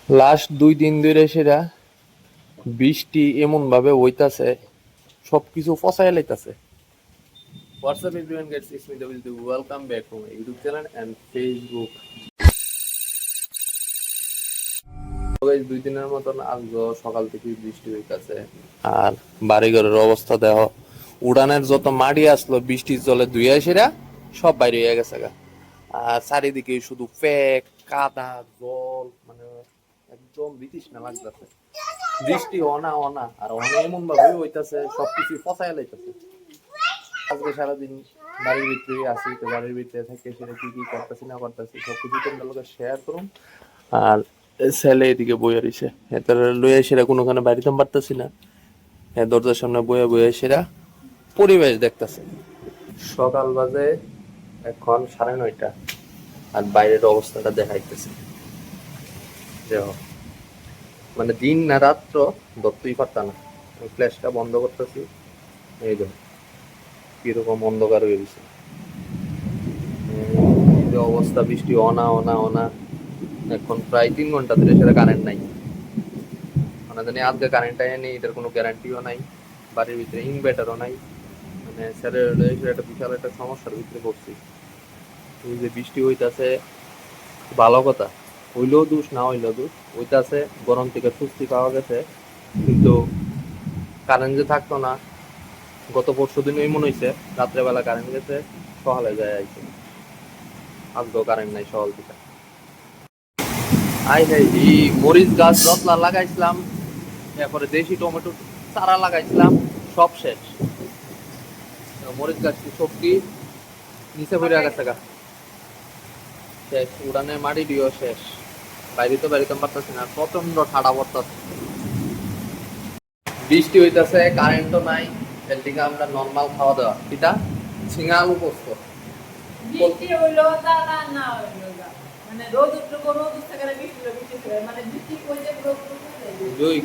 Last 2 দিন ধরে সেটা বৃষ্টি এমন ভাবে হইতাছে, সবকিছু ফসাই লাইতাছে। What's up everyone, guys it's me W, welcome back to my YouTube channel and Facebook. তো গাইস, 2 দিনের মতন আজও সকাল থেকে বৃষ্টি হইতাছে। আর বাড়িঘরের অবস্থা দেখো, উড়ানের যত মাটি আসলো বৃষ্টির জলে ধুইয়া সেরা সব বাইরে হয়ে গেছে গা। আর চারিদিকে শুধু ফেক, কাদা, জল, মানে একদম বিতৃষ্ণা লাগতেছে। বৃষ্টি অনা অনা আর অনা এমন ভাবে হইতাছে, সবকিছু ফসাই লাইতাছে। আজকে সারাদিন বাড়ির ভিতরে আসি, তো বাড়ির ভিতরে থেকে সেটা কি কি করতেছি না করতেছি সবকিছু তোমাদের লোকের শেয়ার করুন। আর ছেলে এদিকে বইয়া রইছে, তার লইয়া সেরা কোনোখানে বাড়িতে পারতেছি না। হ্যাঁ, দরজার সামনে বইয়া বইয়া সেরা পরিবেশ দেখতেছে। সকাল বাজে এখন 9:30, আর বাইরের অবস্থাটা দেখাইতেছে। দেখো, মানে দিন না রাত্র ধরতেই পারতা না। ফ্ল্যাশটা বন্ধ করতেছি, এই দেখো কিরকম অন্ধকার হয়ে গেছে। এই যে অবস্থা, বৃষ্টি অনা অনা অনা। এখন প্রায় 3 ঘন্টা ধরে সেটা কারেন্ট নাই। মানে জানি আজকে কারেন্ট নেই, এটার কোনো গ্যারান্টিও নাই। বাড়ির ভিতরে ইনভার্টারও নাই। মানে স্যারের একটা বিশাল একটা সমস্যার ভিতরে পড়ছি। এই যে বৃষ্টি হইতাছে ভালো কথা, হইলেও দোষ না হইলেও দোষ হইতাছে, গরম থেকে স্বস্তি পাওয়া গেছে। কিন্তু কারেন্ট যে থাকতো না, গত পরশু দিনই মনে হয়েছে রাত্রেবেলা কারেন্ট গেছে, সকালে যায় আইছে। আজকেও কারেন্ট নাই সকাল থেকে। আই হাই, এই মরিচ গাছ রতলা লাগাইছিলাম, এরপরে দেশি টমেটো চারা লাগাইছিলাম, সব শেষ। মরিচ গাছটি সবজি নিচে পড়ে গেছে গা, শেষ। উড়ানে মাটি দিয়েও শেষ। বাইরে তো বেরিতে পারতেছি না, প্রচন্ড ঠাডা পড়তেছে। বৃষ্টি হইতাছে, কারেন্টও নাই। এর দিকে আমরা নর্মাল খাওয়া দাওয়া, এটা ঝিঙা আলু পোস্ত। বৃষ্টি হইলো তা না না হইলো না, মানে রোদ উঠলো রোদ উঠতে গেলে বৃষ্টি হলো বৃষ্টি হলো, মানে বৃষ্টি কইতে রোদ জুই,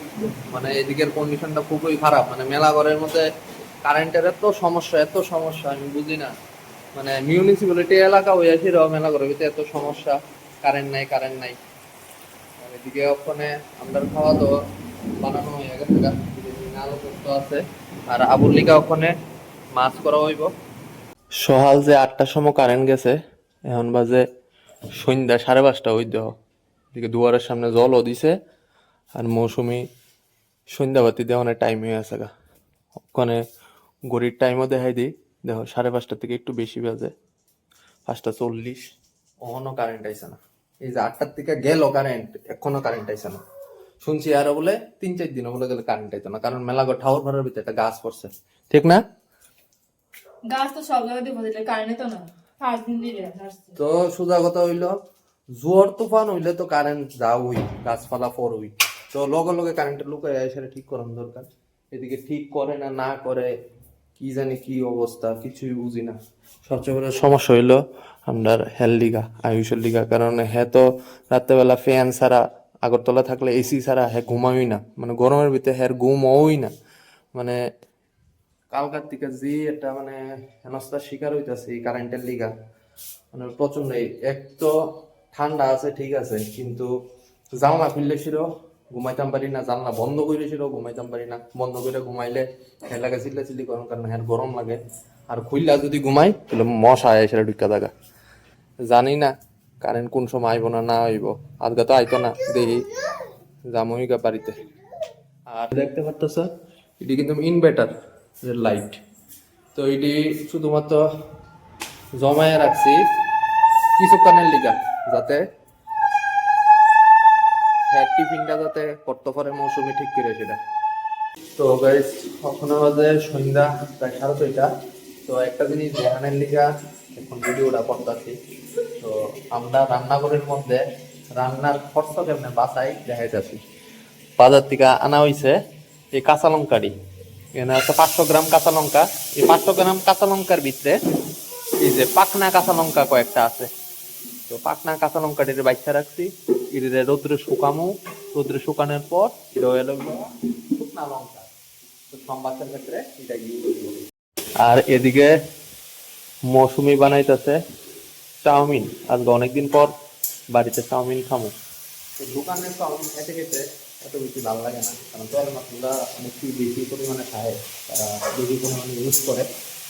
মানে এদিকের কন্ডিশনটা খুবই খারাপ। মানে মেলা ঘরের মধ্যে কারেন্টের এত সমস্যা, এত সমস্যা আমি বুঝি না। মানে মিউনিসিপ্যালিটি এলাকা হয়ে আছে, মেলা ঘরের ভিতরে এত সমস্যা, কারেন্ট নাই কারেন্ট নাই। আর এদিকে ওখানে আমরা খাওয়া দাওয়া বানানো হয়ে গেছে গা, আলো করতে আছে। আর আবুর লিগা ওখানে মাছ করা হইব। সকাল যে 8টার সময় কারেন্ট গেছে, এখন বাজে সন্ধ্যা 5:30 হইতে। এদিকে দুয়ারের সামনে জলও দিছে, আর মৌসুমি সন্ধ্যাবাতি দেওয়ানোর টাইম হয়ে আছে গা। ওখানে ঘড়ির টাইমও দেখাই দিই, দেখো 5:30 থেকে একটু বেশি বাজে, 5:40। এখনো কারেন্ট আইসে না। এই যে 8টার থেকে গেল কারেন্ট, এখনো কারেন্ট আইসে না। শুনছি আরো বলে 3-4 দিন বলে গেলে কারেন্ট আইতো না, কারণ মেলাগড় ঠাউর ভাড়ার ভিতরে একটা গাছ পড়ছে, ঠিক না? গাছ তো সব জায়গায় দিব দিলে কারেন্ট তো না 5 দিন দিলে আসছে। তো সোজা কথা হইলো, জোয়ার তুফান হইলে তো কারেন্ট যাওই, গাছপালা পড়ই। তো লগে লগে কারেন্টের লোক সেটা ঠিক করানো দরকার। এদিকে ঠিক করে না, না করে কি জানি কি অবস্থা, কিছুই বুঝি না। সবচেয়ে বড় সমস্যা হইলো আপনার হেল লিগা, আয়ুষের লিগা। কারণ হ্যাঁ তো রাত্রেবেলা ফ্যান ছাড়া, আগরতলা থাকলে এসি ছাড়া হ্যাঁ ঘুমাই না। মানে গরমের ভিতরে হ্যাঁ ঘুম হই না। মানে কালকার থেকে যে একটা মানে হেনস্থার শিকার হইতাছে এই কারেন্টের লিগা। মানে প্রচন্ড। এক তো ঠান্ডা আছে ঠিক আছে, কিন্তু জানলা খুললে ছিল ঘুমাইতাম পারি না, জানলা বন্ধ করে ছিল ঘুমাইতাম পারি না। বন্ধ করে ঘুমাইলে এলাকা চিল্লা চিল্লি করার কারণে হ্যাঁ গরম লাগে। আর খুললা যদি ঘুমাই তাহলে মশা এসে ঢুকা থাকা। জানি না কারেন্ট কোন সময় আইব না না আইব। আজকে তো আইতো না, দেখি জামুইগা বাড়িতে। আর দেখতে পারতেছ, এটি কিন্তু ইনভার্টার লাইট। তো এটি শুধুমাত্র জমায়ে রাখছি কিছুক্ষণের লিগা, যাতে হ্যাঁ টিফিনটা যাতে করতে পারে মৌসুমি ঠিক করে সেটা। তো গাইস, কখনো বাজে সন্ধ্যা প্রায় 6:30। তো একটা জিনিস দেখানোর লিগা এখন ভিডিওটা করতেছি। তো আমরা রান্নাঘরের মধ্যে রান্নার খরচ কেমনে বাঁচাই দেখাইতেছি। বাজার থেকে আনা হয়েছে এই কাঁচা লঙ্কাটি। এখানে আছে 500 গ্রাম কাঁচা লঙ্কা। এই 500 গ্রাম কাঁচা লঙ্কার ভিতরে এই যে পাকনা কাঁচা লঙ্কা কয়েকটা আছে। তো পাকনা কাঁচা লঙ্কাটির বাচ্চা রাখছি, এর রোদ্রে শুকামু। রোদ্রে শুকানোর পর এটা হয়ে লাগলো শুকনা লঙ্কা। তো সম্বাসের ক্ষেত্রে এটা ইউজ করি। আর এদিকে মৌসুমি বানাইতেছে চাউমিন। আজকে অনেকদিন পর বাড়িতে চাউমিন খামো। তো দোকানের চাউমিন খেতে খেতে এত বেশি ভালো লাগে না, কারণ তেল মশলা অনেকটি বেশি পরিমাণে খায়, তারা বেশি পরিমাণে ইউজ করে।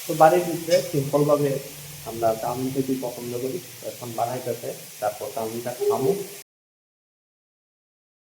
তো বাড়ির ভিতরে সিম্পলভাবে আমরা চাউমিন খেতে পছন্দ করি, এখন বানাইতেছে, তারপর চাউমিনটা খামো।